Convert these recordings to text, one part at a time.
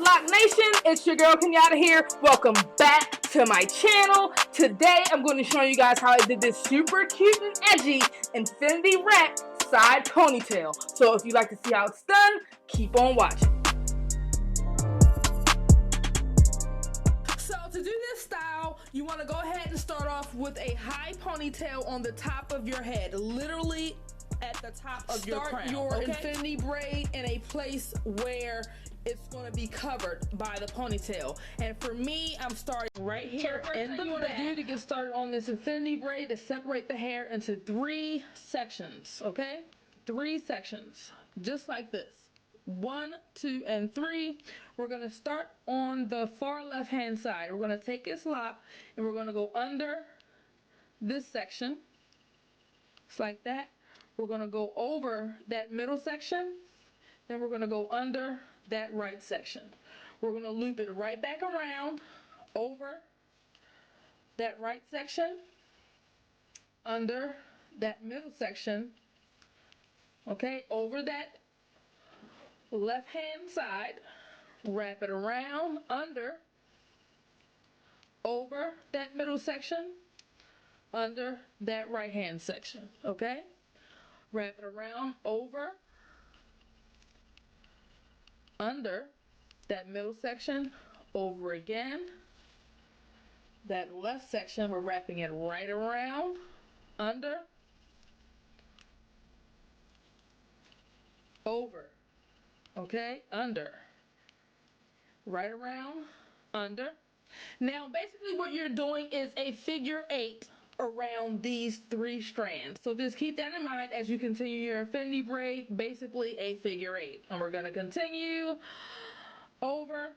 Dreadlock Nation, it's your girl Kenyatta here. Welcome back to my channel. Today I'm going to show you guys how I did this super cute and edgy infinity wrap side ponytail. So if you'd like to see how it's done, keep on watching. So to do this style, you want to go ahead and start off with a high ponytail on the top of your head, literally at the top of your crown. Start your infinity braid in a place where it's going to be covered by the ponytail. And for me, I'm starting right here in the back. To get started on this infinity braid, to separate the hair into 3 sections, okay? 3 sections, just like this. 1, 2, and 3. We're going to start on the far left hand side. We're going to take this lock and we're going to go under this section, just like that. We're going to go over that middle section, then we're going to go under that right section. We're going to loop it right back around over that right section, under that middle section, okay, over that left hand side, wrap it around, under, over that middle section, under that right hand section, okay? Wrap it around, over, under that middle section, over again. That left section, we're wrapping it right around, under, over, okay, under, right around, under. Now basically what you're doing is a figure 8 around these 3 strands. So just keep that in mind as you continue your infinity braid, basically a figure 8. And we're going to continue over,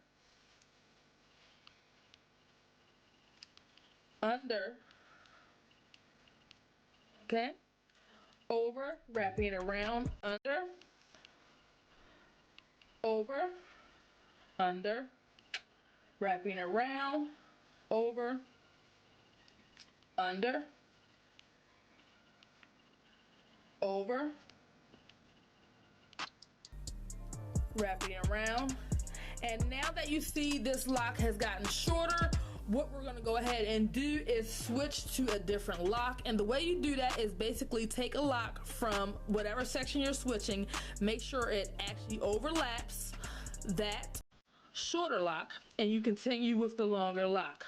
under, okay, over, wrapping it around, under, over, under, wrapping it around, over, under, over, wrapping it around. And now that you see this lock has gotten shorter, what we're going to go ahead and do is switch to a different lock. And the way you do that is basically take a lock from whatever section you're switching, make sure it actually overlaps that shorter lock, and you continue with the longer lock.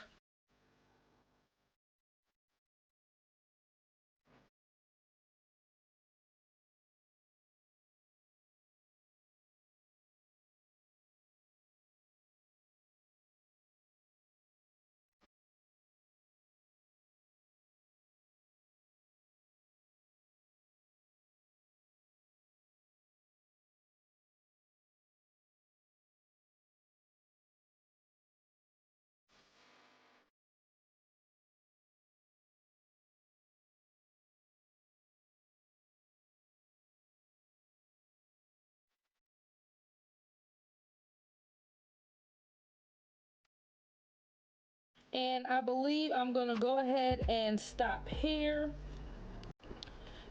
And I believe I'm going to go ahead and stop here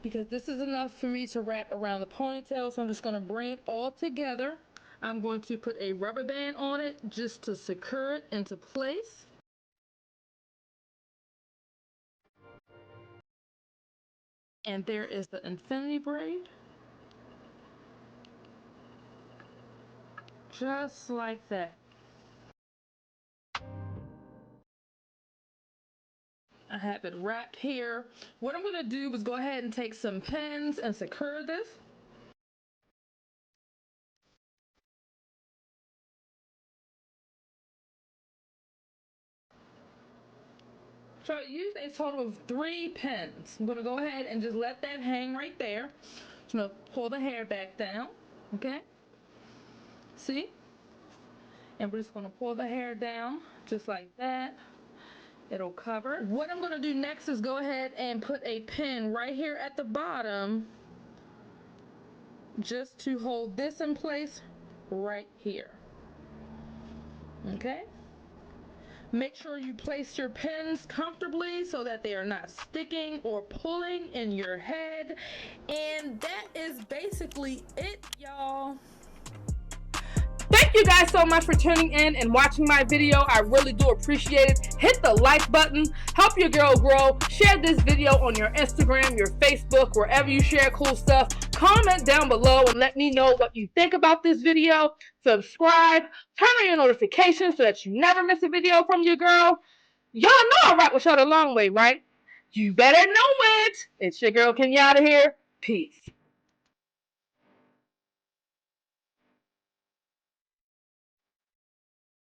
because this is enough for me to wrap around the ponytail. So I'm just going to bring it all together. I'm going to put a rubber band on it just to secure it into place. And there is the infinity braid. Just like that. I have it wrapped here. What I'm going to do is go ahead and take some pins and secure this. So I used a total of 3 pins. I'm going to go ahead and just let that hang right there. I'm going to pull the hair back down, okay? See? And we're just going to pull the hair down just like that. It'll cover. What I'm going to do next is go ahead and put a pin right here at the bottom just to hold this in place right here. Okay? Make sure you place your pins comfortably so that they are not sticking or pulling in your head. And that is basically it, y'all. Thank you guys so much for tuning in and watching my video. I really do appreciate it. Hit the like button. Help your girl grow. Share this video on your Instagram, your Facebook, wherever you share cool stuff. Comment down below and let me know what you think about this video. Subscribe. Turn on your notifications so that you never miss a video from your girl. Y'all know I rock with y'all the long way, right? You better know it. It's your girl Kenyatta here. Peace.